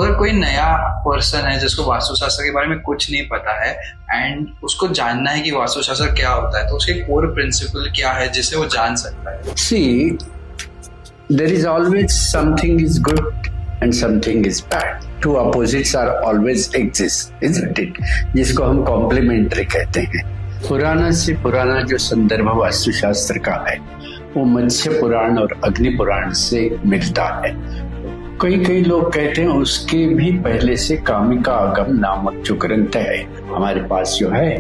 अगर कोई नया पर्सन है जिसको वास्तुशास्त्र के बारे में कुछ नहीं पता है एंड उसको जानना है कि वास्तुशास्त्र क्या होता है, तो उसके कोर प्रिंसिपल क्या है जिसे वो जान सकता है? See, there is always something is good and something is bad. Two opposites are always exist, isn't it? जिसको हम कॉम्प्लीमेंट्री कहते हैं। पुराना से पुराना जो संदर्भ वास्तुशास्त्र का है वो मत्स्य पुराण और अग्नि पुराण से मिलता है। कई लोग कहते हैं उसके भी पहले से कामिका आगम नामक जो ग्रंथ है हमारे पास जो है,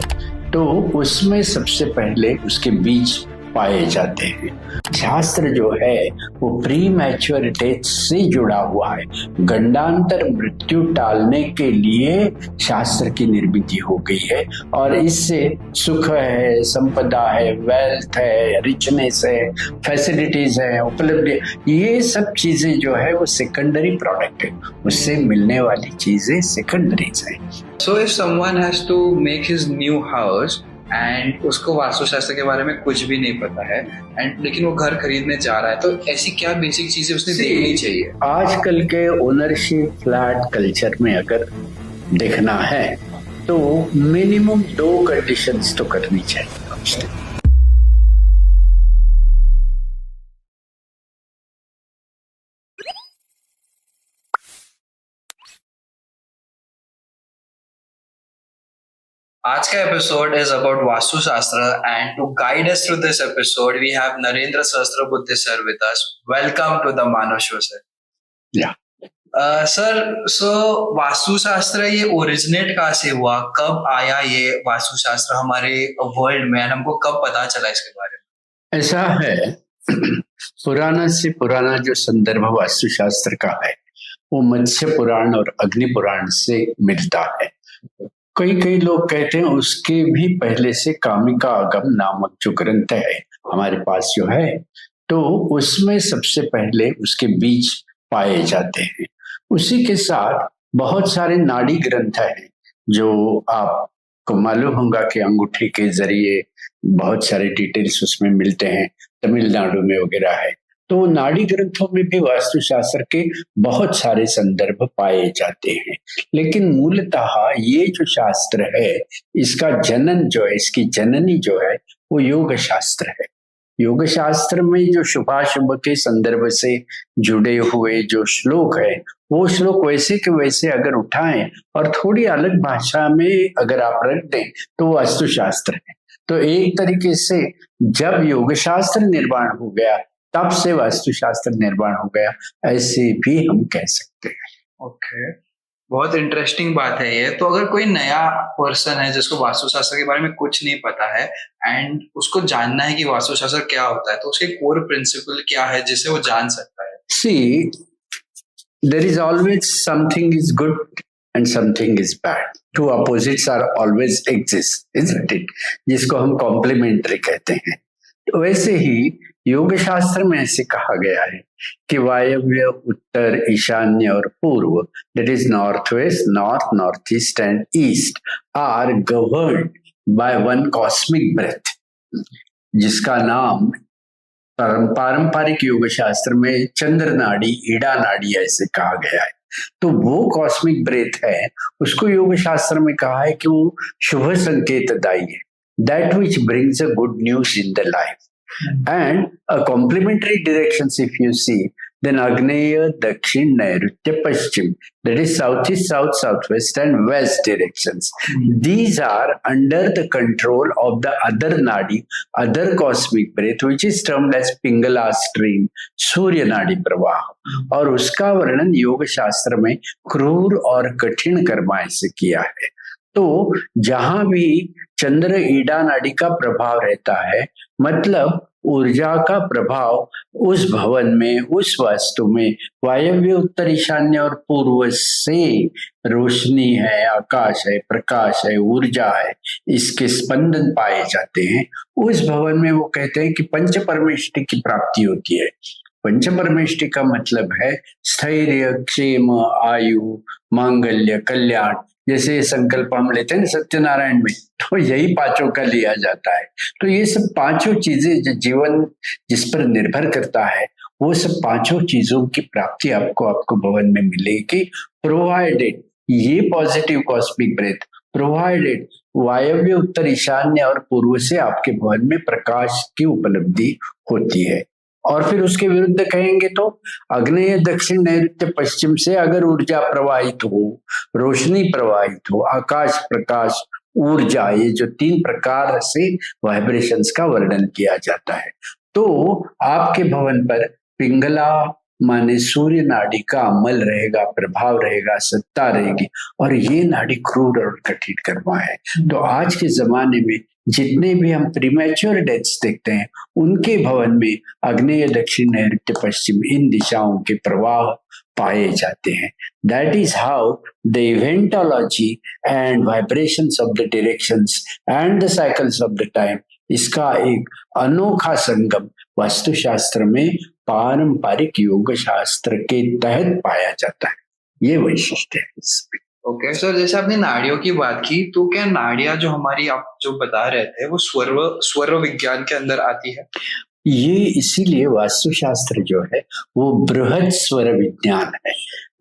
तो उसमें सबसे पहले उसके बीज पाए जाते हैं। शास्त्र जो है वो प्री मैच्योर डेथ से जुड़ा हुआ है। गंडांतर मृत्यु टालने के लिए शास्त्र की निर्मित हो गई है और इससे सुख है, संपदा है, वेल्थ है, रिचनेस है, फैसिलिटीज है, उपलब्धि, ये सब चीजें जो है वो सेकेंडरी प्रोडक्ट है। उससे मिलने वाली चीजें सेकेंडरीज है। So if someone has to make his new house and उसको वास्तुशास्त्र के बारे में कुछ भी नहीं पता है एंड लेकिन वो घर खरीदने जा रहा है, तो ऐसी क्या बेसिक चीजें उसने देखनी चाहिए? आजकल के ओनरशिप फ्लैट कल्चर में अगर देखना है तो मिनिमम 2 कंडीशंस तो करनी चाहिए। आज का episode is about Vastushastra and to guide us through this episode we have Narendra Sahasrabuddhe sir with us. Welcome to the Manav show sir. Sir, so Vastushastra ये ओरिजिनेट कहाँ से हुआ, कब आया ये वास्तुशास्त्र हमारे वर्ल्ड में, हमको कब पता चला इसके बारे में? ऐसा है, पुराना से पुराना जो संदर्भ वास्तुशास्त्र का है वो मत्स्य पुराण और अग्नि पुराण से मिलता है। कई लोग कहते हैं उसके भी पहले से कामिका आगम नामक जो ग्रंथ है हमारे पास जो है, तो उसमें सबसे पहले उसके बीज पाए जाते हैं। उसी के साथ बहुत सारे नाड़ी ग्रंथ हैं जो आपको मालूम होगा कि अंगूठे के जरिए बहुत सारे डिटेल्स उसमें मिलते हैं, तमिलनाडु में वगैरह है। तो नाड़ी ग्रंथों में भी वास्तुशास्त्र के बहुत सारे संदर्भ पाए जाते हैं। लेकिन मूलतः ये जो शास्त्र है इसका जनन जो है, इसकी जननी जो है वो योग शास्त्र है। योग शास्त्र में जो शुभाशुभ के संदर्भ से जुड़े हुए जो श्लोक है वो श्लोक वैसे के वैसे अगर उठाएं और थोड़ी अलग भाषा में अगर आप रख दें तो वास्तुशास्त्र है। तो एक तरीके से जब योग शास्त्र निर्माण हो गया तब से वास्तुशास्त्र निर्माण हो गया, ऐसे भी हम कह सकते हैं। ओके, बहुत इंटरेस्टिंग बात है ये। तो अगर कोई नया पर्सन है जिसको वास्तुशास्त्र के बारे में कुछ नहीं पता है एंड उसको जानना है कि वास्तुशास्त्र क्या होता है, तो उसके कोर प्रिंसिपल क्या है जिसे वो जान सकता है? See, there is always something is good and something is bad. Two opposites are always exist, isn't it? जिसको हम कॉम्प्लीमेंट्री कहते हैं। तो वैसे ही योग शास्त्र में ऐसे कहा गया है कि वायव्य, उत्तर, ईशान्य और पूर्व, that is north west, north, north east and east are governed by one cosmic breath, जिसका नाम पारंपरिक योग शास्त्र में चंद्र नाड़ी, ईड़ा नाड़ी ऐसे कहा गया है। तो वो कॉस्मिक ब्रेथ है, उसको योग शास्त्र में कहा है कि वो शुभ संकेतदायी है, that which brings a good news in the life. And a complementary directions, if you see, then Agneya, Dakshin, Nairitya, Paschim, that is southeast, south, southwest and west directions. These are under the control of the other nadi, other cosmic breath, which is termed as Pingala stream, Surya nadi प्रवाह. और उसका वर्णन योग शास्त्र में क्रूर और कठिन कर्मा से किया है। तो जहां भी चंद्र ईड़ा नाड़ी का प्रभाव रहता है, मतलब ऊर्जा का प्रभाव उस भवन में, उस वास्तु में वायव्य, उत्तर, ईशान्य और पूर्व से रोशनी है, आकाश है, प्रकाश है, ऊर्जा है, इसके स्पंदन पाए जाते हैं। उस भवन में वो कहते हैं कि पंच परमेष्टि की प्राप्ति होती है। पंच परमेष्टि का मतलब है स्थैर्य, क्षेम, आयु, मांगल्य, कल्याण। जैसे संकल्प हम लेते हैं ना सत्यनारायण में, तो यही पांचों का लिया जाता है। तो ये सब पांचों चीजें जो जीवन जिस पर निर्भर करता है, वो सब पांचों चीजों की प्राप्ति आपको भवन में मिलेगी। प्रोवाइडेड, ये पॉजिटिव कॉस्मिक ब्रेथ, प्रोवाइडेड वायव्य, उत्तर, ईशान्य और पूर्व से आपके भवन में प्रकाश की उपलब्धि होती है। और फिर उसके विरुद्ध कहेंगे तो आग्नेय, दक्षिण, नैऋत्य, पश्चिम से अगर ऊर्जा प्रवाहित हो, रोशनी प्रवाहित हो, आकाश, प्रकाश, ऊर्जा, ये जो 3 प्रकार से वाइब्रेशंस का वर्णन किया जाता है, तो आपके भवन पर पिंगला माने सूर्य नाड़ी का अमल रहेगा, प्रभाव रहेगा, सत्ता रहेगी, और ये नाड़ी क्रूर और कठिन कर्मा है। तो आज के जमाने में जितने भी हम प्रीमैच्योर डेथ्स देखते हैं, उनके भवन में आग्नेय, दक्षिण, नैऋत्य, पश्चिम, इन दिशाओं के प्रवाह पाए जाते हैं। That is how the eventology and vibrations of the directions and the cycles of the time, इसका एक अनोखा संगम वास्तुशास्त्र में पारंपरिक योग शास्त्र के तहत पाया जाता है। ये वैशिष्ट्य है इसमें। ओके सर, जैसे आपने नाड़ियों की बात की, तो क्या नाड़ियां जो हमारी आप जो बता रहे थे वो स्वर विज्ञान के अंदर आती है? ये इसीलिए वास्तुशास्त्र जो है वो बृहद स्वर विज्ञान है,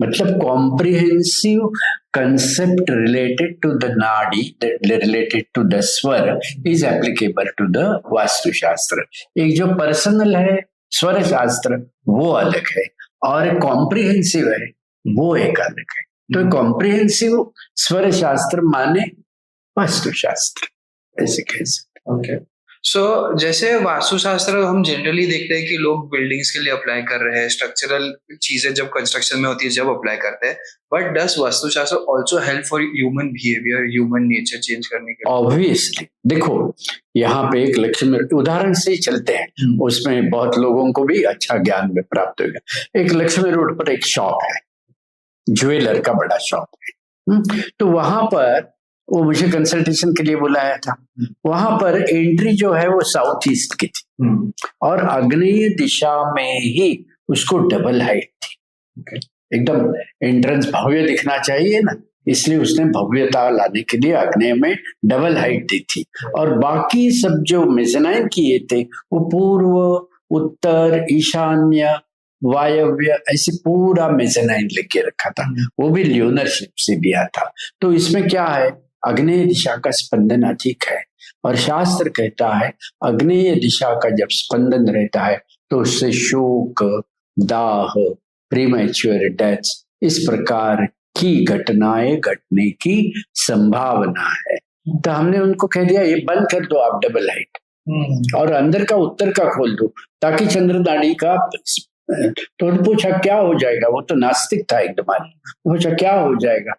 मतलब comprehensive concept related to the nadi, related to the swar is applicable to the Vastushastra. एक जो पर्सनल है स्वर शास्त्र वो अलग है, और कॉम्प्रिहेंसिव है वो एक अलग है। तो कॉम्प्रिहेंसिव स्वर शास्त्र माने वास्तुशास्त्र, ऐसे कह सकते। ओके सो जैसे वास्तुशास्त्र हम जनरली देखते हैं कि लोग बिल्डिंग्स के लिए अप्लाई कर रहे हैं, स्ट्रक्चरल चीजें जब कंस्ट्रक्शन में होती है जब अप्लाई करते हैं, but does Vastushastra also help for human behaviour, human nature change करने के लिए? ऑब्वियसली, देखो यहाँ पे एक लक्ष्मी उदाहरण से ही चलते हैं, उसमें बहुत लोगों को भी अच्छा ज्ञान में प्राप्त होगा। एक लक्ष्मी रोड पर एक शॉप है, ज्वेलर का बड़ा शॉप है। तो वहां पर वो मुझे कंसल्टेशन के लिए बुलाया था। वहां पर एंट्री जो है वो साउथ ईस्ट की थी, और आग्नेय दिशा में ही उसको डबल हाइट थी। एकदम एंट्रेंस भव्य दिखना चाहिए ना, इसलिए उसने भव्यता लाने के लिए आग्नेय में डबल हाइट दी थी। और बाकी सब जो मेज़नाइन किए थे वो पूर्व, उत्तर, ईशान्य, वायव्य, ऐसे पूरा मेज़नाइन लेके रखा था। वो भी ल्यूनरशिप से दिया था। तो इसमें क्या है, आग्नेय दिशा का स्पंदन अधिक है, और शास्त्र कहता है आग्नेय दिशा का जब स्पंदन रहता है तो उससे शोक, दाह, प्रीमैच्योर डेथ, इस प्रकार की घटनाएं घटने की संभावना है। तो हमने उनको कह दिया ये बंद कर दो आप डबल हाइट, और अंदर का उत्तर का खोल दो, ताकि चंद्र नाड़ी का। तो पूछा क्या हो जाएगा, वो तो नास्तिक था एकदम, पूछा क्या हो जाएगा।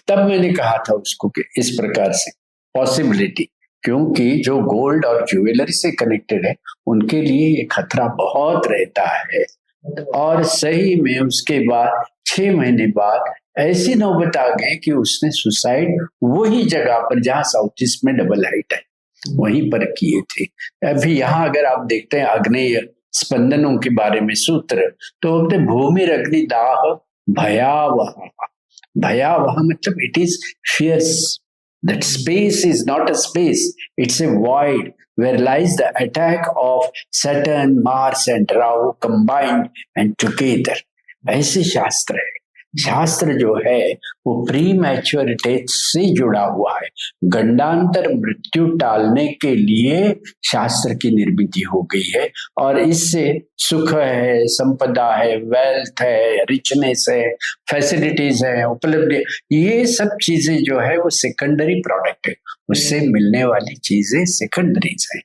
तब मैंने कहा था उसको कि इस प्रकार से पॉसिबिलिटी, क्योंकि जो गोल्ड और ज्वेलरी से कनेक्टेड है उनके लिए ये खतरा बहुत रहता है। और सही में उसके बाद 6 महीने बाद ऐसी नौबत आ गई कि उसने सुसाइड वही जगह पर जहां साउथ ईस्ट में डबल हाइट है वहीं पर किए थे। अभी यहाँ अगर आप देखते हैं आग्नेय स्पंदनों के बारे में सूत्र, तो बोलते भूमि अग्नि दाह भयावह। भयावह मतलब it is fierce, that space is not a space, it's a void where lies the attack of Saturn, Mars and Rahu combined and together। ऐसे शास्त्र है। शास्त्र जो है वो प्री मैच्योर डेथ से जुड़ा हुआ है। गंडांतर मृत्यु टालने के लिए शास्त्र की निर्मिति हो गई है, और इससे सुख है, संपदा है, वेल्थ है, रिचनेस है, फैसिलिटीज है, उपलब्धि, ये सब चीजें जो है वो सेकेंडरी प्रोडक्ट है, उससे मिलने वाली चीजें सेकेंडरीज है।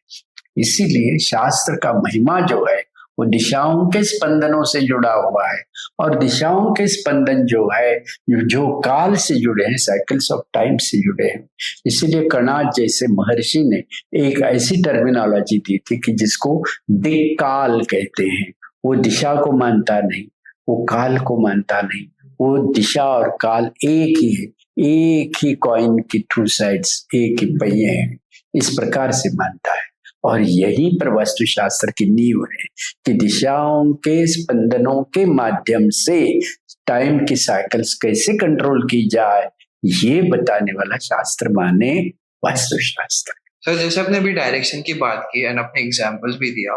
इसीलिए शास्त्र का महिमा जो है वो दिशाओं के स्पंदनों से जुड़ा हुआ है, और दिशाओं के स्पंदन जो है जो काल से जुड़े हैं, साइकिल्स ऑफ टाइम से जुड़े हैं। इसीलिए कणाद जैसे महर्षि ने एक ऐसी टर्मिनोलॉजी दी थी कि जिसको दिक्काल कहते हैं। वो दिशा को मानता नहीं, वो काल को मानता नहीं, वो दिशा और काल एक ही है, एक ही कॉइन की 2 साइड्स, एक ही पहिए हैं, इस प्रकार से मानता है। और यही पर वास्तुशास्त्र की नींव है कि दिशाओं के स्पंदनों के माध्यम से टाइम की साइकिल्स कैसे कंट्रोल की जाए, ये बताने वाला शास्त्र माने वास्तुशास्त्र। सर जैसे आपने अभी डायरेक्शन की बात की एंड अपने एग्जांपल्स भी दिया,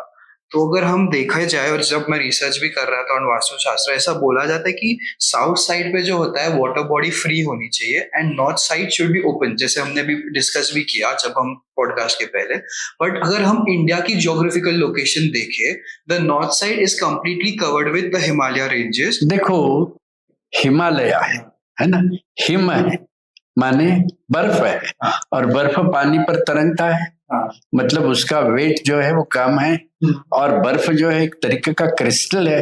तो अगर हम देखा जाए, और जब मैं रिसर्च भी कर रहा था ऑन वास्तुशास्त्र, ऐसा बोला जाता है कि साउथ साइड पे जो होता है वाटर बॉडी फ्री होनी चाहिए and north side should be open, जैसे हमने भी डिस्कस भी किया जब हम पॉडकास्ट के पहले। बट अगर हम इंडिया की ज्योग्राफिकल लोकेशन देखें, the north side is completely covered with the Himalaya ranges. देखो, हिमालय है ना, हिम है माने बर्फ है, और बर्फ पानी पर तरंगता है, मतलब उसका वेट जो है वो कम है, और बर्फ जो है एक तरीके का क्रिस्टल है,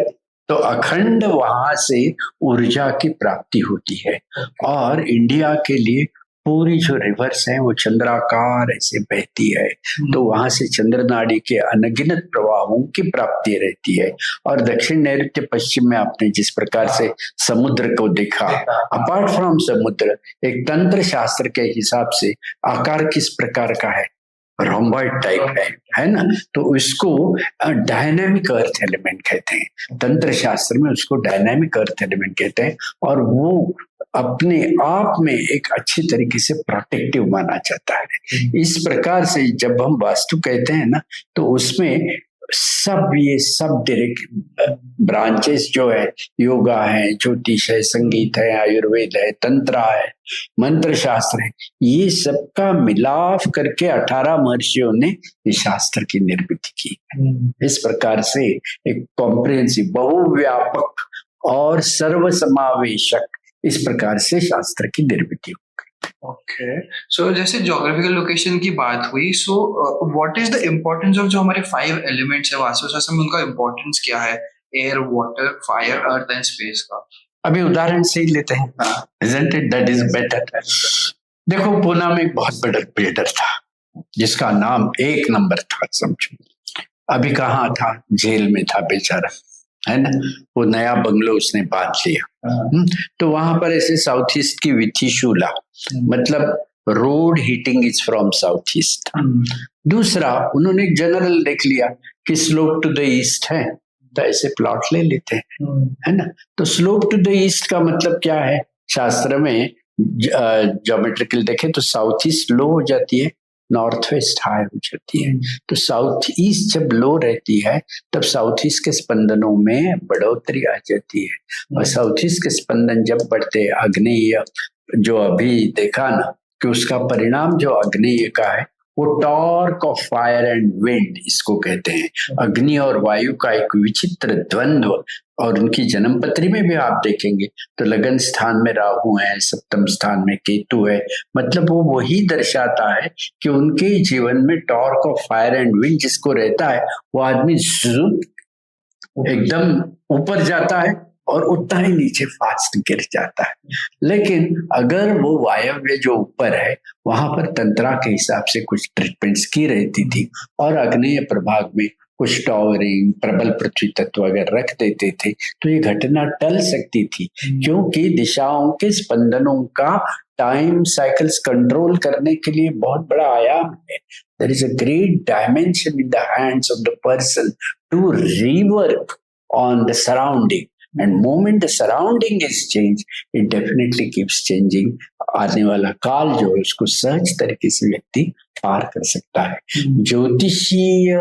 तो अखंड वहां से ऊर्जा की प्राप्ति होती है। और इंडिया के लिए पूरी जो रिवर्स है वो चंद्राकार ऐसे बहती है, तो वहां से चंद्र नाड़ी के अनगिनत प्रवाहों की प्राप्ति रहती है। और दक्षिण नैऋत्य पश्चिम में आपने जिस प्रकार से समुद्र को देखा, अपार्ट फ्रॉम समुद्र, एक तंत्र शास्त्र के हिसाब से आकार किस प्रकार का है, रोम्बॉइड टाइप है ना, तो इसको डायनामिक अर्थ एलिमेंट कहते हैं, तंत्र शास्त्र में उसको डायनामिक अर्थ एलिमेंट कहते हैं, और वो अपने आप में एक अच्छे तरीके से प्रोटेक्टिव माना जाता है। इस प्रकार से जब हम वास्तु कहते हैं ना, तो उसमें ये सब डायरेक्ट ब्रांचेस जो है, योगा है, ज्योतिष है, संगीत है, आयुर्वेद है, तंत्र है, मंत्र शास्त्र है, ये सबका मिलाप करके 18 महर्षियों ने इस शास्त्र की निर्मिति की। इस प्रकार से एक कॉम्प्रिहेंसिव, बहुव्यापक और सर्वसमावेशक, इस प्रकार से शास्त्र की निर्मिति हो। ओके, सो जैसे ज्योग्राफिकल लोकेशन की बात हुई, so what is the importance of जो हमारे 5 एलिमेंट्स है वास्तुशास्त्र में, उनका इम्पोर्टेंस क्या है, air, water, fire, earth and space का? अभी उदाहरण से ही लेते हैं, isn't it? That is better. देखो, पूना में एक बहुत बड़ा बिल्डर था जिसका नाम एक नंबर था, समझो। अभी कहाँ था, जेल में था बेचारा, है ना। वो नया बंगलो उसने बांध लिया, तो वहां पर ऐसे साउथ ईस्ट की विथिशूला, मतलब road heating is from south east. दूसरा, उन्होंने एक जनरल देख लिया कि स्लोप टू द ईस्ट है, तो ऐसे प्लॉट ले लेते हैं, है ना। तो स्लोप टू द ईस्ट का मतलब क्या है, शास्त्र में ज्योमेट्रिकल देखें तो साउथ ईस्ट लो हो जाती है, नॉर्थ वेस्ट हाई हो जाती है। तो साउथ ईस्ट जब लो रहती है तब साउथ ईस्ट के स्पंदनों में बढ़ोतरी आ जाती है, और साउथ ईस्ट के स्पंदन जब बढ़ते, आग्नेय जो अभी देखा ना कि उसका परिणाम जो आग्नेय का है वो torque of fire and wind इसको कहते हैं। अग्नि और वायु का एक विचित्र द्वंद्व, और उनकी जन्मपत्री में भी आप देखेंगे तो लगन स्थान में राहु है, सप्तम स्थान में केतु है, मतलब वो वही दर्शाता है कि उनके जीवन में torque of fire and wind जिसको रहता है वो आदमी एकदम ऊपर जाता है और उतना ही नीचे फास्ट गिर जाता है। लेकिन अगर वो वायव्य जो ऊपर है वहां पर तंत्रा के हिसाब से कुछ ट्रीटमेंट्स की रहती थी, और आग्नेय प्रभाग में कुछ टॉवरिंग, प्रबल पृथ्वी तत्व अगर रख देते थे तो ये घटना टल सकती थी, क्योंकि दिशाओं के स्पंदनों का टाइम साइकिल्स कंट्रोल करने के लिए बहुत बड़ा आयाम है। There is a great dimension in the hands of the person to rework on the surrounding. And moment the surrounding is changed, it definitely keeps changing. आने वाला काल जो है उसको सहज तरीके से व्यक्ति पार कर सकता है। ज्योतिषीय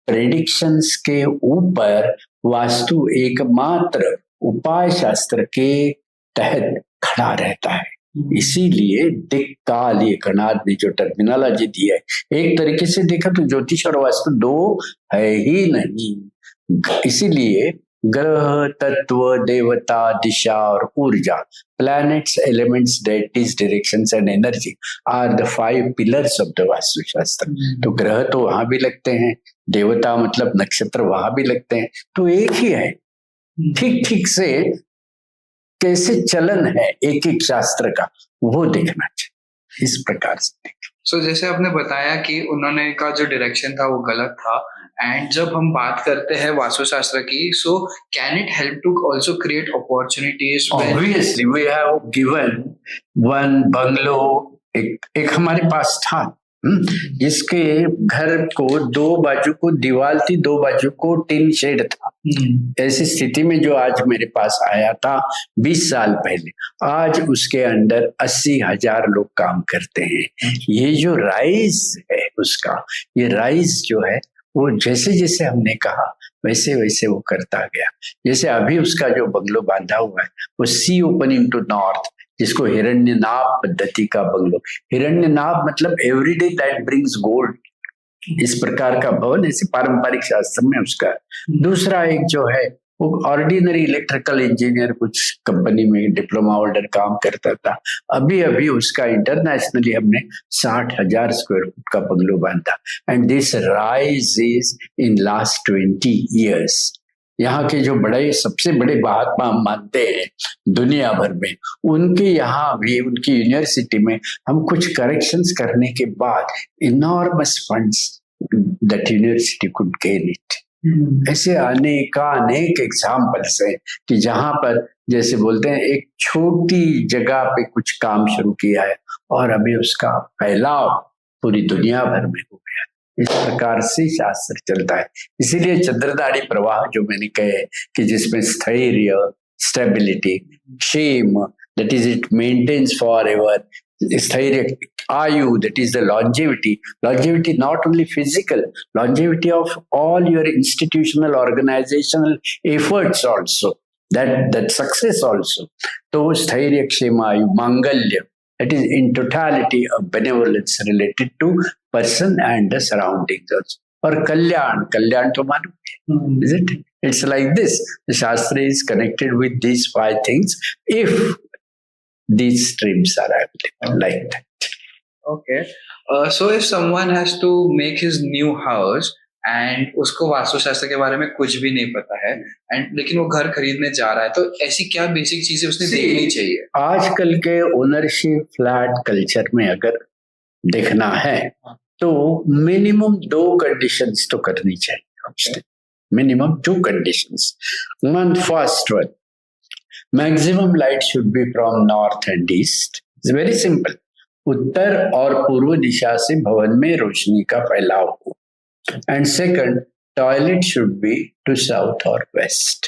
प्रेडिक्शंस के ऊपर वास्तु एकमात्र उपाय शास्त्र के तहत खड़ा रहता है। इसीलिए दिक् काल, ये कणाद ने जो टर्मिनोलॉजी दी है, एक तरीके से देखा तो ज्योतिष और वास्तु दो है ही नहीं। इसीलिए ग्रह, तत्व, देवता, दिशा और ऊर्जा, planets, elements, deities, directions and energy are the 5 pillars of the Vastushastra. तो ग्रह तो वहां भी लगते हैं, देवता मतलब नक्षत्र वहां भी लगते हैं, तो एक ही है। ठीक ठीक से कैसे चलन है एक एक शास्त्र का वो देखना चाहिए, इस प्रकार से। सो जैसे आपने बताया कि उन्होंने का जो डायरेक्शन था वो गलत था, एंड जब हम बात करते हैं वास्तुशास्त्र की, so can it help to also create opportunities? Obviously we have given one bungalow, एक हमारे पास था जिसके घर को 2 बाजू को दीवार थी, 2 बाजू को टिन शेड था। ऐसी स्थिति में जो आज मेरे पास आया था 20 साल पहले, आज उसके अंदर 80,000 लोग काम करते हैं। ये जो राइज है उसका, ये राइज जो है वो जैसे जैसे हमने कहा वैसे वैसे वो करता गया। जैसे अभी उसका जो बंगलो बांधा हुआ है वो सी ओपनिंग टू नॉर्थ, जिसको हिरण्यनाभ पद्धति का बंगलो, हिरण्यनाभ मतलब एवरीडे दैट ब्रिंग्स गोल्ड, इस प्रकार का भवन ऐसे पारंपरिक शास्त्र में उसका। दूसरा एक जो है वो ऑर्डिनरी इलेक्ट्रिकल इंजीनियर कुछ कंपनी में डिप्लोमा होल्डर काम करता था, अभी अभी उसका इंटरनेशनली हमने 60,000 स्क्वायर फुट का बंगलो बांधा। And this rise is in last 20 years। यहाँ के जो बड़े सबसे बड़े महात्मा हम मानते हैं दुनिया भर में, उनके यहाँ भी उनकी यूनिवर्सिटी में हम कुछ करेक्शंस करने के बाद enormous funds that university could gain it. ऐसे अनेक एग्जाम्पल्स हैं कि जहां पर जैसे बोलते हैं एक छोटी जगह पे कुछ काम शुरू किया है और अभी उसका फैलाव पूरी दुनिया भर में हो गया। इस प्रकार से शास्त्र चलता है। इसीलिए चंद्रधाड़ी प्रवाह जो मैंने कहे कि जिसमें स्थैर्य, स्टेबिलिटी, क्षेम, that is it maintains for ever, स्थैर्य, आयु, that is the longevity not only physical, longevity of all your institutional organizational efforts also, that success also। तो स्थैर्य, क्षेम, आयु, मांगल्य, that is in totality of benevolence related to person and the surroundings also। और कल्याण तो मालूम, is it? It's like this, the Shastra is connected with these 5 things if these streams are available like that। Okay. So if someone has to make his new house and उसको वास्तुशास्त्र के बारे में कुछ भी नहीं पता है एंड लेकिन वो घर खरीदने जा रहा है, तो ऐसी क्या बेसिक चीजें उसने देखनी चाहिए? आजकल के ओनरशिप फ्लैट कल्चर में अगर देखना है तो मिनिमम 2 कंडीशंस तो करनी चाहिए। Minimum 2 conditions. First one, maximum light should be from north and east. It's very simple. उत्तर और पूर्व दिशा से भवन में रोशनी का फैलाव हो। And second, toilet should be to south और वेस्ट।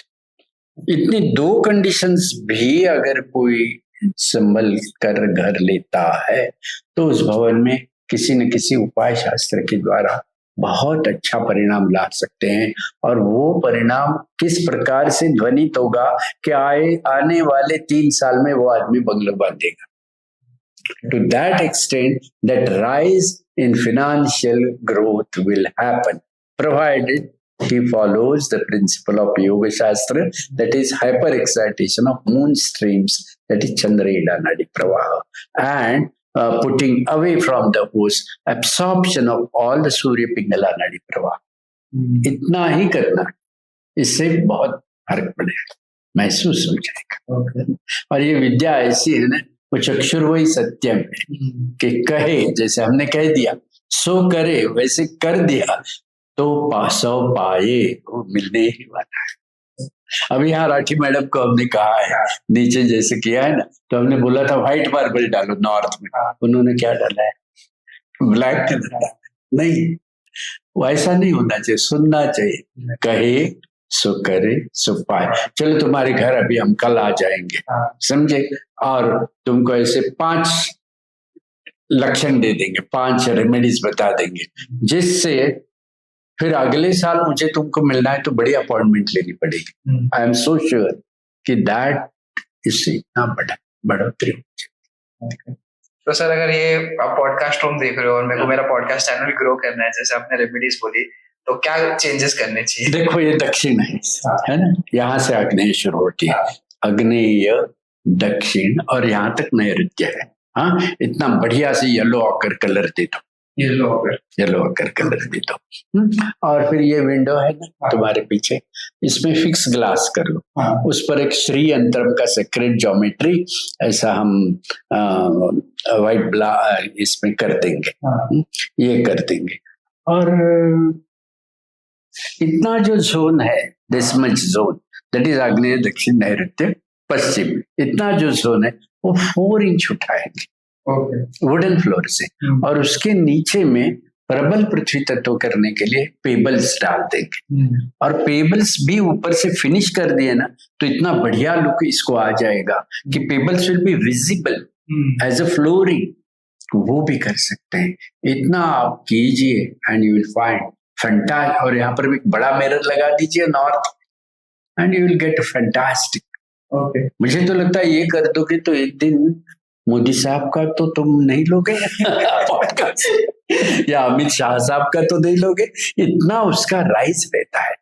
इतनी 2 कंडीशंस भी अगर कोई संभल कर घर लेता है तो उस भवन में किसी न किसी उपाय शास्त्र के द्वारा बहुत अच्छा परिणाम ला सकते हैं। और वो परिणाम किस प्रकार से ध्वनित होगा कि आने वाले 3 साल में वो आदमी bungalow बांधेगा। To that extent, that rise in financial growth will happen, provided he follows the principle of Yoga Shastra, that is hyper excitation of moon streams, that is Chandraila Nadi Pravaha, and putting away from the host absorption of all the Surya Pingala Nadi Pravaha। इतना ही करना, इससे बहुत फर्क पड़ेगा, महसूस हो जाएगा। और ये विद्या ऐसी है ना, वो चक्षुर्वही सत्यम है कि कहे, जैसे हमने कह दिया सो करे, वैसे कर दिया तो पासो पाए, वो मिलने ही वाला है। अभी यहाँ राठी मैडम को हमने कहा है, नीचे जैसे किया है ना, तो हमने बोला था व्हाइट मार्बल डालो नॉर्थ में, उन्होंने क्या डाला है? Black colour. नहीं, वैसा नहीं होना चाहिए, सुनना चाहिए, कहे सो करे सो पाए। चलो तुम्हारे घर अभी हम कल आ जाएंगे, समझे, और तुमको ऐसे 5 लक्षण दे देंगे, 5 रेमेडीज बता देंगे, जिससे फिर अगले साल मुझे तुमको मिलना है तो बड़ी अपॉइंटमेंट लेनी पड़ेगी। आई एम सो श्योर कि दैट इससे इतना बढ़ोतरी। तो सर, अगर ये आप पॉडकास्ट रूम देख रहे हो और मेरे को मेरा पॉडकास्ट चैनल ग्रो करना है, जैसे आपने रेमेडीज बोली, तो क्या चेंजेस करने चाहिए? देखो, ये दक्षिण है ना, यहाँ से आग्नेय शुरू होती है, आग्नेय, दक्षिण, और यहाँ तक नैऋत्य है। हाँ, इतना बढ़िया से येलो ऑकर कलर दे दो, येलो ऑकर कलर दे दो। और फिर ये विंडो है ना तुम्हारे पीछे, इसमें फिक्स ग्लास कर लो, उस पर एक श्री अंतरम का सेक्रेट ज्योमेट्री ऐसा हम व्हाइट इसमें कर देंगे, ये कर देंगे। और इतना जो जोन है, this much zone, that is आग्नेय, दक्षिण, नैऋत्य, पश्चिम, इतना जो जोन है वो 4 इंच उठाएंगे वुडन फ्लोर से, और उसके नीचे में प्रबल पृथ्वी तत्व करने के लिए पेबल्स डाल देंगे। और पेबल्स भी ऊपर से फिनिश कर दिए ना तो इतना बढ़िया लुक इसको आ जाएगा कि pebbles will be visible as a flooring, वो भी कर सकते हैं। इतना आप कीजिए and you will find fantastic. और यहाँ पर भी एक बड़ा मिरर लगा दीजिए north, and you will get fantastic. Okay. मुझे तो लगता है ये कर दोगे तो एक दिन मोदी साहब का तो तुम नहीं लोगे पॉडकास्ट, या अमित शाह साहब का तो नहीं लोगे, इतना उसका राइज रहता है।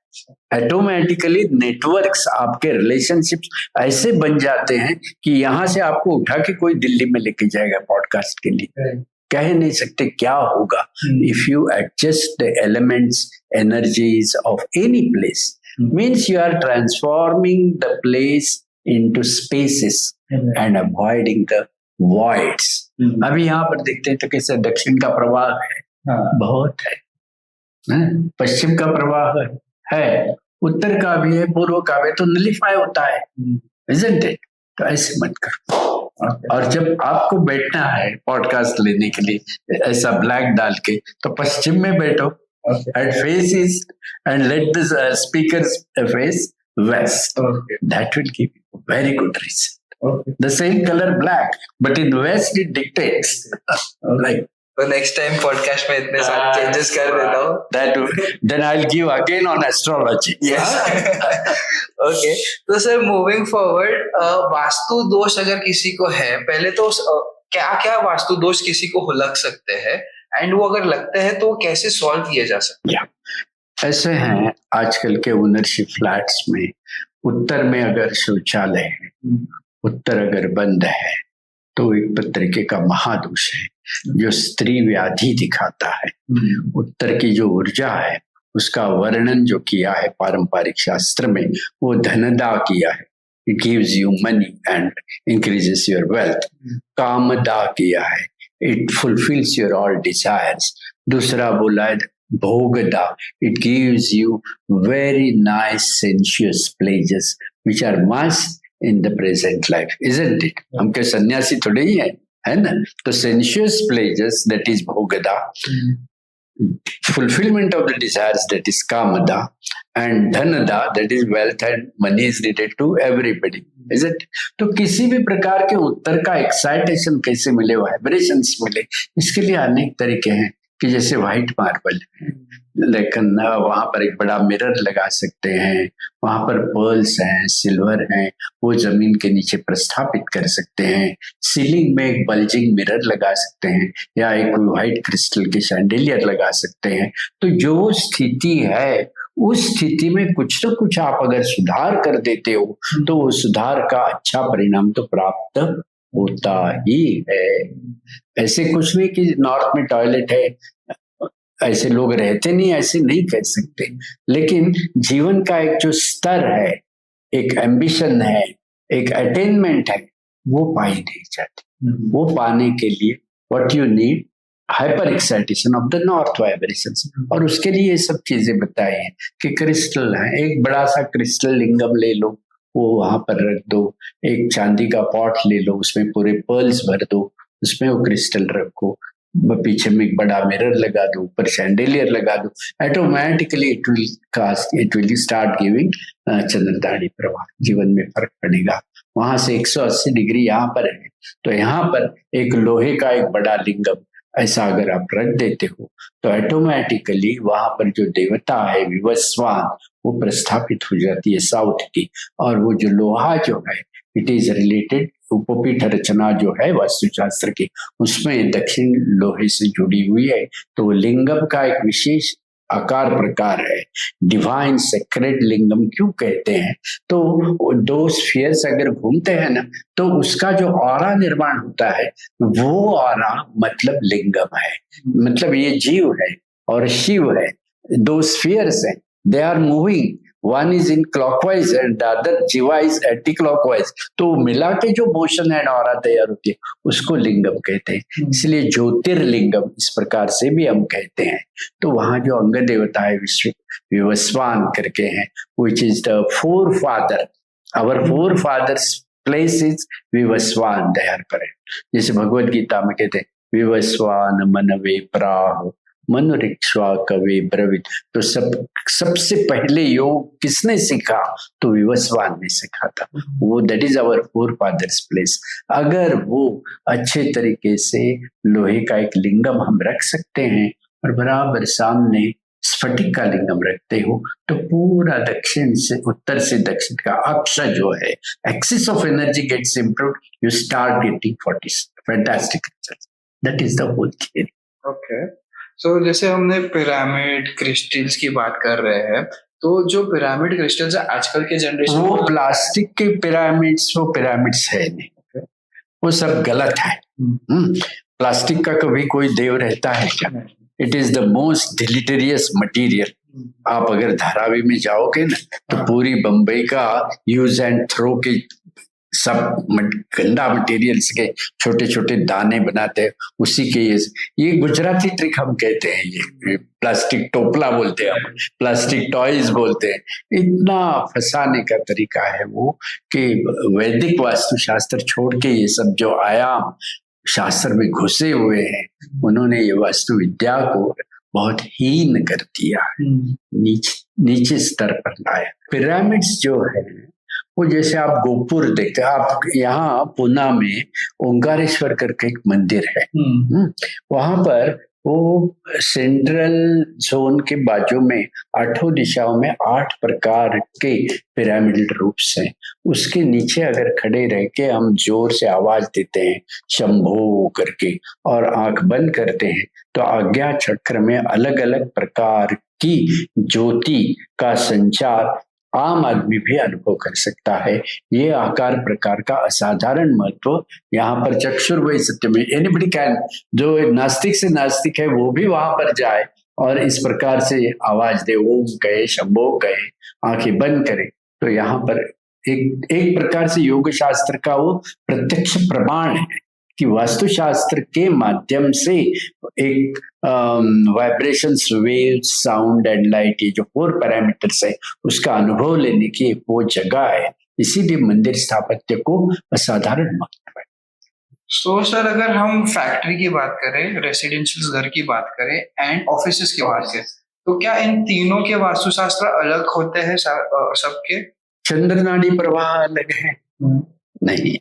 ऑटोमेटिकली नेटवर्क्स, आपके रिलेशनशिप्स ऐसे बन जाते हैं कि यहाँ से आपको उठा के कोई दिल्ली में लेके जाएगा पॉडकास्ट के लिए, कह नहीं सकते क्या होगा। If you adjust the elements, energies of any place, means you are transforming the place into spaces and avoiding the voids। अभी यहाँ पर देखते हैं तो कैसे दक्षिण का प्रवाह है, बहुत है, पश्चिम का प्रवाह है, उत्तर का भी है, पूर्व का भी, तो नलिफाई होता है, isn't it? तो ऐसे मत करो। और जब आपको बैठना है पॉडकास्ट लेने के लिए ऐसा ब्लैक डाल के, तो पश्चिम में बैठो, and face east, and let the speakers face west। That will give you a very good reason। The same color black, but in west it dictates like। तो नेक्स्ट टाइम पॉडकास्ट में इतने सारे changes कर देता हूँ। That then I'll give again on astrology। Yes। Okay, तो sir moving forward, vastu दोष अगर किसी को है, पहले तो क्या क्या वास्तु दोष किसी को लग सकते हैं, एंड वो अगर लगते हैं तो कैसे सॉल्व किए जा सकते हैं? ऐसे हैं आजकल के ओनरशिप फ्लैट्स में, उत्तर में अगर शौचालय है, उत्तर अगर बंद है, तो एक तरीके का महादोष है जो स्त्री व्याधि दिखाता है। उत्तर की जो ऊर्जा है उसका वर्णन जो किया है पारंपरिक शास्त्र में, वो धनदा किया है, it gives you money and increases your wealth. कामदा किया है, it fulfills your all desires. दूसरा बोला है भोगदा, it gives you very nice sensuous pleasures which are must in the present life, isn't it? हम क्या सन्यासी थोड़े ही है ना? तो sensuous pleasures, that is भोगदा, fulfillment of the desires, that is kamada, and dhanada, that is wealth and money is needed to everybody, is it? तो किसी भी प्रकार के उत्तर का एक्साइटेशन कैसे मिले, वाइब्रेशंस मिले, इसके लिए अनेक तरीके हैं कि जैसे व्हाइट मार्बल है, लेकिन वहां पर एक बड़ा मिरर लगा सकते हैं, वहां पर पर्ल्स हैं, सिल्वर हैं, वो जमीन के नीचे प्रस्थापित कर सकते हैं, सीलिंग में एक बल्जिंग मिरर लगा सकते हैं, या एक व्हाइट क्रिस्टल के शैंडेलियर लगा सकते हैं। तो जो स्थिति है उस स्थिति में कुछ न कुछ आप अगर सुधार कर देते हो तो वो सुधार का अच्छा परिणाम तो प्राप्त होता ही है। ऐसे कुछ नहीं कि नॉर्थ में टॉयलेट है, ऐसे लोग रहते नहीं, ऐसे नहीं कह सकते, लेकिन जीवन का एक जो स्तर है, एक एम्बिशन है, एक अटेनमेंट है, वो पाई नहीं जाती। वो पाने के लिए what you need, hyper excitation of the north vibrations. और उसके लिए ये सब चीजें बताई हैं कि क्रिस्टल है, एक बड़ा सा क्रिस्टल लिंगम ले लो, वो वहां पर रख दो, एक चांदी का पॉट ले लो, उसमें पूरे पर्ल्स भर दो, उसमें वो क्रिस्टल रखो, पीछे में एक बड़ा मिरर लगा दो, ऊपर शैंडेलियर लगा दो, automatically it will start giving चंद्रदाड़ी प्रवाह, जीवन में फर्क पड़ेगा। वहां से 180 डिग्री यहाँ पर है, तो यहाँ पर एक लोहे का एक बड़ा लिंगम ऐसा अगर आप रख देते हो तो ऑटोमेटिकली वहां पर जो देवता है विवस्वान, वो प्रस्थापित हो जाती है साउथ की। और वो जो लोहा जो है, इट इज रिलेटेड, उपपीठ रचना जो है वास्तुशास्त्र की, उसमें दक्षिण लोहे से जुड़ी हुई है, तो वो लिंगम का एक विशेष आकार प्रकार है। डिवाइन सेक्रेड लिंगम क्यों कहते हैं, तो दो स्फीयर्स अगर घूमते हैं ना, तो उसका जो ऑरा निर्माण होता है, वो ऑरा मतलब लिंगम है, मतलब ये जीव है और शिव है, दो स्फीयर्स हैं, they are moving, one is in clockwise and the other जीवा इज एंटी क्लॉकवाइज, तो मिला के जो मोशन एंड ऑरा तैयार होती है उसको लिंगम कहते हैं। इसलिए ज्योतिर्लिंगम इस प्रकार से भी हम कहते हैं। तो वहां जो अंग देवता है विवस्वान करके हैं, which is the forefather, our forefathers place is Vivasvan, they are correct. जैसे भगवद गीता में कहते हैं विवस्वान मनवे प्राह मनुरिक्ष्वा कवे ब्रवित, तो सबसे पहले योग किसने सीखा, तो विवस्वान ने सीखा था, वो that is our forefathers place. अगर वो अच्छे तरीके से लोहे का एक लिंगम हम रख सकते हैं और बराबर सामने स्फटिक का लिंगम रखते हो तो पूरा दक्षिण से उत्तर से दक्षिण का अक्ष जो है, axis of energy gets improved, you start getting fantastic results. That is the whole theory. Okay, so जैसे हमने पिरामिड क्रिस्टल्स की बात कर रहे हैं, तो जो पिरामिड क्रिस्टल्स है आजकल के जनरेशन, वो प्लास्टिक के पिरामिड्स, वो पिरामिड्स है नहीं, वो सब गलत है। प्लास्टिक का कभी कोई देव रहता है क्या? It is the most deleterious material. आप अगर धारावी में जाओगे ना तो पूरी बम्बई का यूज एंड थ्रो के सब गंदा मटेरियल्स के छोटे छोटे दाने बनाते हैं, उसी के ये गुजराती ट्रिक हम कहते हैं, ये प्लास्टिक टोपला बोलते हैं, हम प्लास्टिक टॉयज बोलते हैं। इतना फंसाने का तरीका है वो कि वैदिक वास्तुशास्त्र छोड़ के ये सब जो आयाम शास्त्र में घुसे हुए हैं, उन्होंने ये वास्तु विद्या को बहुत हीन कर दिया, नीचे स्तर पर लाया। पिरामिड्स जो है वो जैसे आप गोपुर देखते हैं, आप यहाँ पूना में ओंकारेश्वर करके एक मंदिर है, वहां पर वो सेंट्रल जोन के बाजू में 8 दिशाओं में 8 प्रकार के पिरामिडल रूप्स हैं। उसके नीचे अगर खड़े रह के हम जोर से आवाज देते हैं शंभो करके और आंख बंद करते हैं तो आज्ञा चक्र में अलग अलग प्रकार की ज्योति का संचार आम आदमी भी अनुभव कर सकता है। ये आकार प्रकार का असाधारण महत्व यहाँ पर चक्षुर वही सत्य में, एनीबडी कैन, जो नास्तिक से नास्तिक है वो भी वहां पर जाए और इस प्रकार से आवाज दे, ओम कहे, शंभो कहे, आंखें बंद करे, तो यहाँ पर एक प्रकार से योग शास्त्र का वो प्रत्यक्ष प्रमाण है कि वास्तुशास्त्र के माध्यम से एक vibrations, waves, sound and light, ये जो 4 पैरामीटर्स है उसका अनुभव लेने की वो जगह है। इसीलिए मंदिर स्थापत्य को असाधारण महत्व है। तो सर अगर हम फैक्ट्री की बात करें, रेसिडेंशियल घर की बात करें एंड ऑफिसेस की बात करें, तो क्या इन तीनों के वास्तुशास्त्र अलग होते हैं सबके? चंद्र नाड़ी प्रवाह अलग है? नहीं।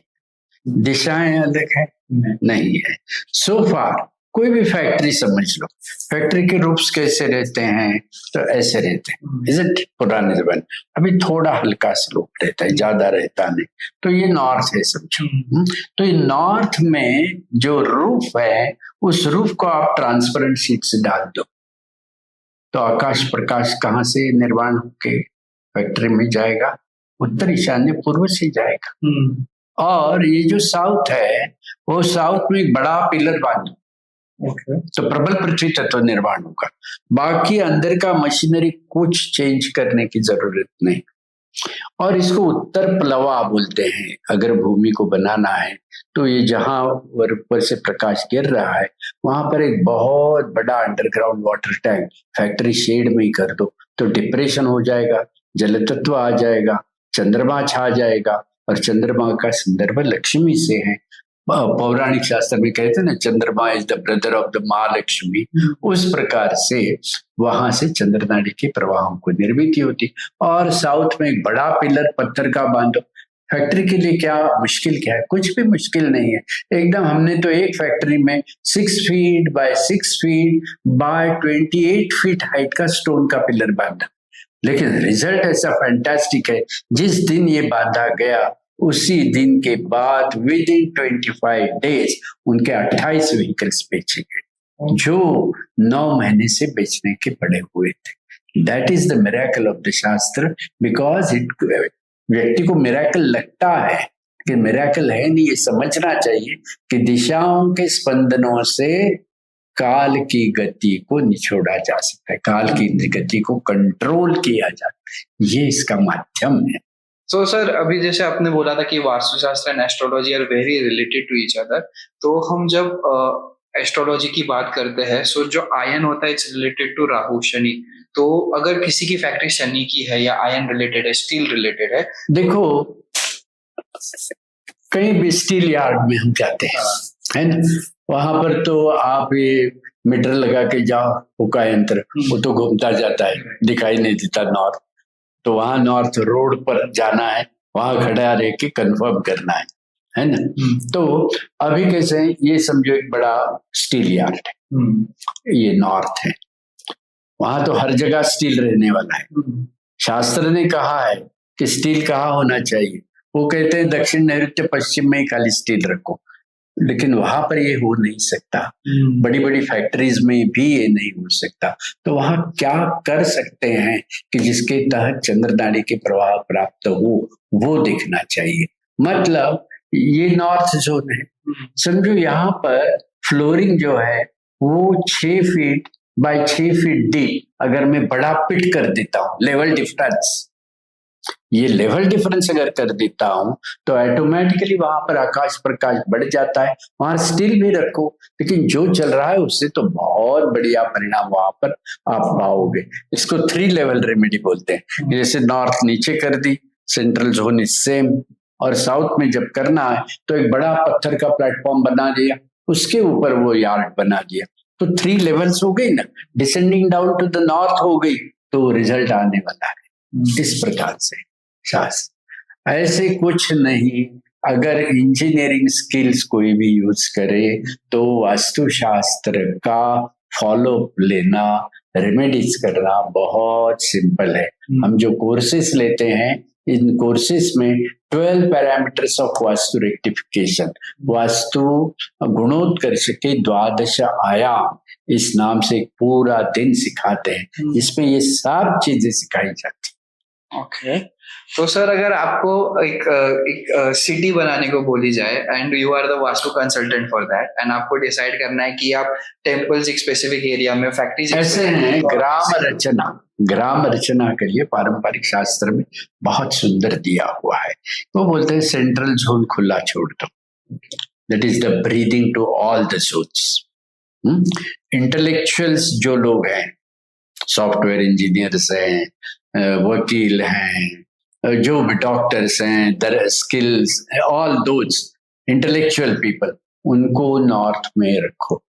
दिशाएं अलग है? नहीं है। सो फार कोई भी फैक्ट्री समझ लो, फैक्ट्री के रूप्स कैसे रहते हैं, तो ऐसे रहते हैं, इज़न्ट इट? पुराने जमाने, अभी थोड़ा हल्का सा रूप रहता है, ज्यादा रहता नहीं। तो ये नॉर्थ है समझो। तो ये नॉर्थ में जो रूफ है, उस रूफ को आप ट्रांसपेरेंट शीट से डाल दो तो आकाश प्रकाश कहाँ से निर्माण होके फैक्ट्री में जाएगा? उत्तर ईशान्य पूर्व से जाएगा। और ये जो साउथ है, वो साउथ में एक बड़ा पिलर बांधो, तो प्रबल पृथ्वी तत्व निर्माण होगा। बाकी अंदर का मशीनरी कुछ चेंज करने की जरूरत नहीं। और इसको उत्तर प्लवा बोलते हैं। अगर भूमि को बनाना है तो ये जहां ऊपर से प्रकाश गिर रहा है वहां पर एक बहुत बड़ा underground water tank factory shade में ही कर दो, तो डिप्रेशन हो जाएगा, जल तत्व आ जाएगा, चंद्रमा छा जाएगा। और चंद्रमा का संदर्भ लक्ष्मी से है। पौराणिक शास्त्र में कहते हैं ना, चंद्रमा is the brother of the Mahalakshmi. उस प्रकार से वहां से चंद्र नाड़ी के प्रवाहों को निर्मित होती। और साउथ में एक बड़ा पिलर पत्थर का बांधो। फैक्ट्री के लिए क्या मुश्किल, क्या है? कुछ भी मुश्किल नहीं है एकदम। हमने तो एक फैक्ट्री में 6 feet by 6 feet by 28 feet height का स्टोन का पिलर बांधा, लेकिन रिजल्ट ऐसा फैंटास्टिक है। जिस दिन ये बांधा गया उसी दिन के बाद विद इन 25 डेज उनके 28 व्हीकल्स बेचे गए, जो 9 महीने से बेचने के पड़े हुए थे। That is the miracle of the शास्त्र, बिकॉज इट, व्यक्ति को मिरेकल लगता है कि मिरेकल है नहीं। ये समझना चाहिए कि दिशाओं के स्पंदनों से काल की गति को निचोड़ा जा सकता है, काल की गति को कंट्रोल किया जाता है। ये इसका माध्यम है। तो सर अभी जैसे आपने बोला था कि Vastushastra and astrology are very related to each other, तो हम जब एस्ट्रोलॉजी की बात करते हैं, सो जो आयन होता है it's related to Rahu Shani. तो अगर किसी की फैक्ट्री शनि की है या आयन रिलेटेड है, स्टील रिलेटेड है, देखो कहीं भी स्टील यार्ड में हम जाते हैं, है ना, वहां पर तो आप ये मीटर लगा के जाओ, हुक्का यंत्र, वो तो घूमता जाता है, दिखाई नहीं देता नॉर्थ। तो वहां नॉर्थ रोड पर जाना है, वहां खड़ा रह के कंफर्म करना है ना। तो अभी कैसे है, ये समझो एक बड़ा स्टील यार्ड है, ये नॉर्थ है। वहां तो हर जगह स्टील रहने वाला है। शास्त्र ने कहा है कि स्टील कहाँ होना चाहिए, वो कहते हैं दक्षिण नैऋत्य पश्चिम में ही खाली स्टील रखो, लेकिन वहां पर ये हो नहीं सकता। बड़ी बड़ी फैक्ट्रीज में भी ये नहीं हो सकता। तो वहां क्या कर सकते हैं कि जिसके तहत चंद्रनाड़ी के प्रभाव प्राप्त हो, वो देखना चाहिए। मतलब ये नॉर्थ जोन है, समझो यहाँ पर फ्लोरिंग जो है वो 6 फीट बाय 6 फीट डीप अगर मैं बड़ा पिट कर देता हूँ, लेवल डिफरेंस, ये लेवल डिफरेंस अगर कर देता हूं तो ऑटोमेटिकली वहां पर आकाश प्रकाश बढ़ जाता है। वहां स्टील भी रखो, लेकिन जो चल रहा है उससे तो बहुत बढ़िया परिणाम वहां पर आप पाओगे। इसको 3 लेवल रेमेडी बोलते हैं। जैसे नॉर्थ नीचे कर दी, सेंट्रल जोन इज सेम, और साउथ में जब करना है तो एक बड़ा पत्थर का प्लेटफॉर्म बना दिया, उसके ऊपर वो यार्ड बना दिया, तो 3 लेवल्स हो गई ना, descending down to the north हो गई, तो रिजल्ट आने वाला है। इस प्रकार से शास्त्र ऐसे कुछ नहीं। अगर इंजीनियरिंग स्किल्स कोई भी यूज करे तो वास्तुशास्त्र का फॉलो लेना, रेमेडीज करना बहुत सिंपल है। हम जो कोर्सेस लेते हैं, इन कोर्सेस में 12 parameters of vastu rectification, vastu गुणोत्कर्ष के 12 आयाम, इस नाम से पूरा दिन सिखाते हैं। इसमें ये सब चीजें सिखाई जाती। ओके तो सर अगर आपको एक सिटी बनाने को बोली जाए and you are the vastu consultant for that, and आपको डिसाइड करना है कि आप टेम्पल्स एक स्पेसिफिक एरिया में, फैक्ट्रीज ऐसे हैं, ग्राम रचना के लिए पारंपरिक शास्त्र में बहुत सुंदर दिया हुआ है। वो बोलते हैं सेंट्रल जोन खुला छोड़ दो, that is the breathing to all the zones. Intellectuals जो लोग हैं, सॉफ्टवेयर इंजीनियर्स हैं, वकील हैं, जो भी डॉक्टर्स हैं, skills, all those intellectual people, उनको नॉर्थ में रखो,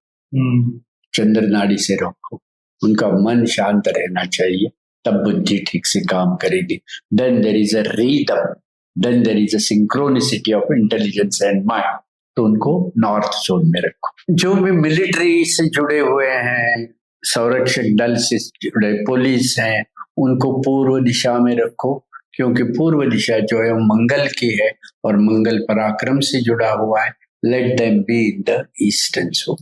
चंद्र नाड़ी से रखो। उनका मन शांत रहना चाहिए, तब बुद्धि ठीक से काम करेगी। Then there is a rhythm, then there is a synchronicity of intelligence and mind, तो उनको नॉर्थ जोन में रखो। जो भी मिलिट्री से जुड़े हुए हैं, संरक्षक दल से जुड़े पुलिस हैं, उनको पूर्व दिशा में रखो, क्योंकि पूर्व दिशा जो है मंगल की है और मंगल पराक्रम से जुड़ा हुआ है। Let them be in the eastern zone.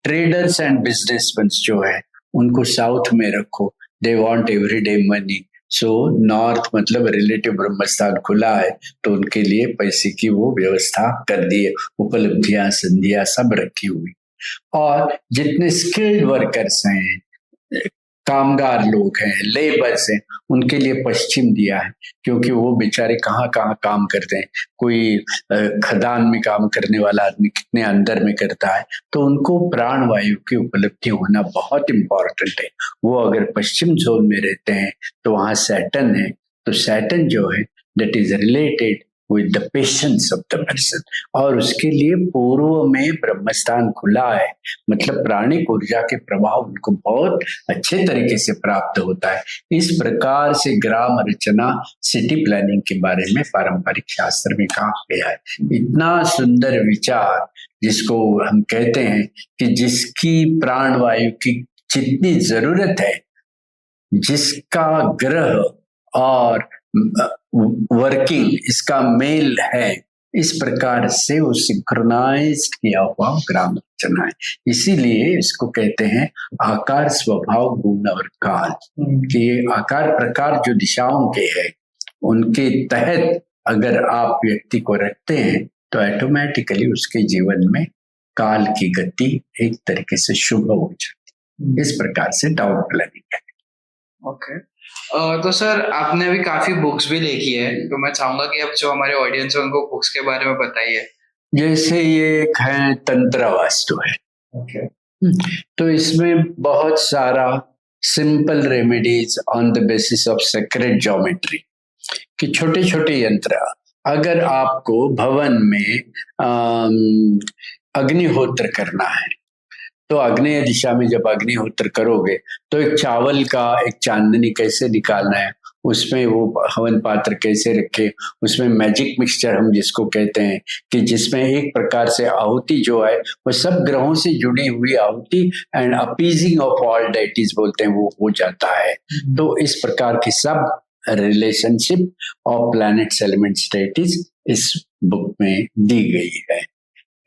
Traders and businessman जो है उनको साउथ में रखो, they want everyday money, so north मतलब रिलेटिव ब्रह्मस्थान खुला है, तो उनके लिए पैसे की वो व्यवस्था कर दी है, उपलब्धियां संधियां सब रखी हुई। और जितने स्किल्ड वर्कर्स हैं, कामगार लोग हैं, लेबर्स हैं, उनके लिए पश्चिम दिया है, क्योंकि वो बेचारे कहाँ कहाँ काम करते हैं। कोई खदान में काम करने वाला आदमी कितने अंदर में करता है, तो उनको प्राण वायु की उपलब्धि होना बहुत इंपॉर्टेंट है। वो अगर पश्चिम जोन में रहते हैं तो वहाँ सैटर्न है, तो सैटर्न जो है that is related with the patience of the person, और उसके लिए पूर्व में ब्रह्मस्थान खुला है, मतलब प्राणिक ऊर्जा के प्रभाव उनको बहुत अच्छे तरीके से प्राप्त होता है। इस प्रकार से ग्राम रचना, सिटी प्लानिंग के बारे में पारंपरिक शास्त्र में कहा गया है। इतना सुंदर विचार, जिसको हम कहते हैं कि जिसकी प्राणवायु की जितनी जरूरत है, जिसका ग्रह और वर्किंग इसका मेल है, इस प्रकार से वो सिंक्रोनाइज्ड किया हुआ ग्राम रचना है। इसीलिए इसको कहते हैं आकार, स्वभाव, गुण और काल। कि आकार प्रकार जो दिशाओं के है, उनके तहत अगर आप व्यक्ति को रखते हैं तो ऑटोमेटिकली उसके जीवन में काल की गति एक तरीके से शुभ हो जाती। इस प्रकार से टाउन प्लानिंग है। ओके तो सर आपने अभी काफी बुक्स भी लिखी है, तो मैं चाहूंगा कि अब जो हमारे ऑडियंस है उनको बुक्स के बारे में बताइए। जैसे ये एक है तंत्र वास्तु है, ओके तो इसमें बहुत सारा simple remedies on the basis of secret geometry कि छोटे छोटे यंत्र। अगर आपको भवन में अग्निहोत्र करना है, तो अग्नेय दिशा में जब अग्निहोत्र करोगे तो एक चावल का एक चांदनी कैसे निकालना है उसमें वो हवन पात्र कैसे रखे, उसमें मैजिक मिक्सचर हम जिसको कहते हैं कि जिसमें एक प्रकार से आहुति जो है वो सब ग्रहों से जुड़ी हुई आहुति and appeasing of all deities बोलते हैं, वो हो जाता है। तो इस प्रकार की सब relationship of planets elements deities इस बुक में दी गई है।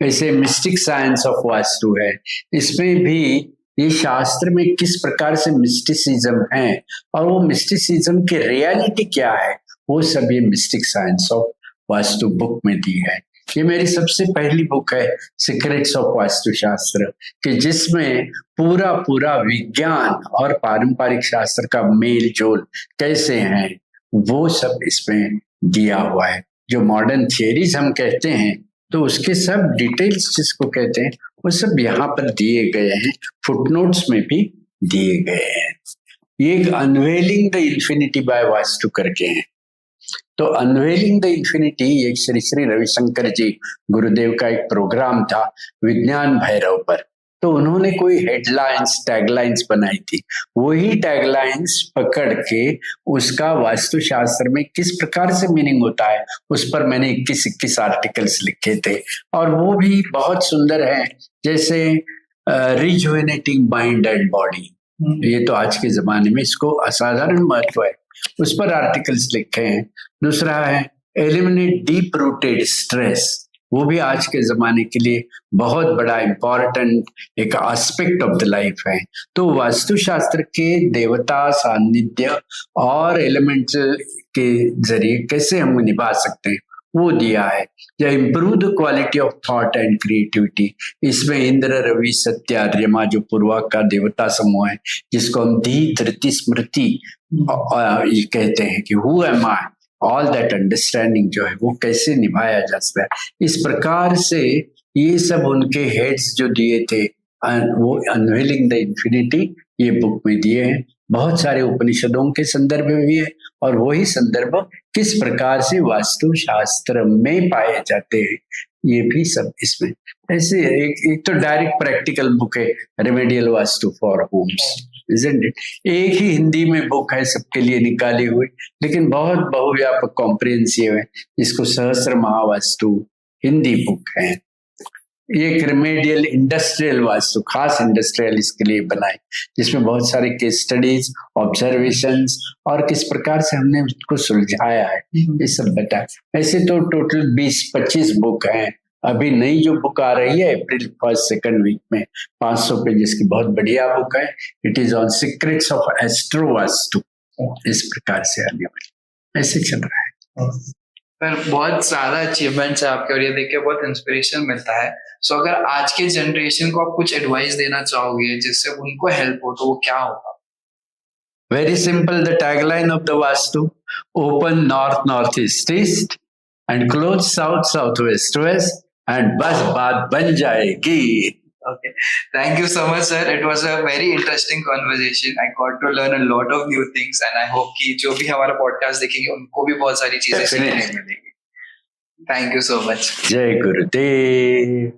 ऐसे मिस्टिक साइंस ऑफ वास्तु है, इसमें भी ये शास्त्र में किस प्रकार से मिस्टिसिज्म है और वो मिस्टिसिज्म की रियलिटी क्या है, वो सब ये mistake science of vastu book में दी है। ये मेरी सबसे पहली बुक है सीक्रेट्स ऑफ वास्तुशास्त्र, कि जिसमें पूरा पूरा विज्ञान और पारंपरिक शास्त्र का मेल जोल कैसे हैं वो सब इसमें दिया हुआ है। जो मॉडर्न थियरीज हम कहते हैं तो उसके सब डिटेल्स जिसको कहते हैं वो सब यहाँ पर दिए गए हैं, फुटनोट्स में भी दिए गए हैं। ये एक unveiling the infinity by vastu करके हैं। तो अनवेलिंग द इन्फिनिटी एक श्री श्री रविशंकर जी गुरुदेव का एक प्रोग्राम था विज्ञान भैरव पर, तो उन्होंने कोई हेडलाइंस टैगलाइंस बनाई थी, वही टैगलाइंस पकड़ के उसका वास्तुशास्त्र में किस प्रकार से मीनिंग होता है उस पर मैंने 21 आर्टिकल्स लिखे थे, और वो भी बहुत सुंदर है। जैसे रिजुवेनेटिंग माइंड एंड बॉडी, ये तो आज के जमाने में इसको असाधारण महत्व है, उस पर आर्टिकल्स लिखे हैं। दूसरा है एलिमिनेट डीप रूटेड स्ट्रेस, वो भी आज के जमाने के लिए बहुत बड़ा इंपॉर्टेंट एक एस्पेक्ट ऑफ द लाइफ है। तो वास्तुशास्त्र के देवता सान्निध्य और एलिमेंट्स के जरिए कैसे हम निभा सकते हैं वो दिया है। या improve the quality of thought and creativity, इसमें इंद्र रवि सत्य आर्यमा जो पूर्वा का देवता समूह है जिसको हम धी धृति स्मृति ये कहते हैं कि who am I, all that understanding जो है वो कैसे निभाया जा सकता है। इस प्रकार से ये सब उनके हेड्स जो दिए थे वो अनवेलिंग द इन्फिनिटी ये बुक में दिए हैं। बहुत सारे उपनिषदों के संदर्भ में भी है और वही संदर्भ किस प्रकार से वास्तु शास्त्र में पाए जाते हैं ये भी सब इसमें। ऐसे एक तो डायरेक्ट प्रैक्टिकल बुक है remedial vastu for homes, isn't it? एक ही हिंदी में बुक है सबके लिए निकाली हुई, लेकिन बहुत बहुव्यापक कॉम्प्रिहेंसिव है, जिसको सहस्त्र महावास्तु हिंदी बुक है। ये एक रेमेडियल इंडस्ट्रियल वास्तु खास इंडस्ट्रियल इसके लिए बनाई, जिसमें बहुत सारे केस स्टडीज ऑब्जर्वेशंस और किस प्रकार से हमने उसको सुलझाया है ये सब बताया। ऐसे तो टोटल 20-25 बुक हैं। अभी नई जो बुक आ रही है अप्रैल 1st-2nd वीक में 500 पेजेस की बहुत बढ़िया बुक है, it is on secrets of astro vastu, इस प्रकार से आने वाली ऐसे चल रहा है। पर बहुत ज्यादा अचीवमेंट्स है आपके और ये देख के बहुत इंस्पिरेशन मिलता है। सो अगर आज के जनरेशन को आप कुछ एडवाइस देना चाहोगे जिससे उनको हेल्प हो तो वो क्या होगा? Very simple, the tagline of the vastu, open north north east east and close south south west west and बस बात बन जाएगी। Okay, thank you so much, sir. It was a very interesting conversation. I got to learn a lot of new things, and I hope कि जो भी हमारा podcast देखेंगे उनको भी बहुत सारी चीजें सीखने मिलेगी। Thank you so much. जय गुरुदेव।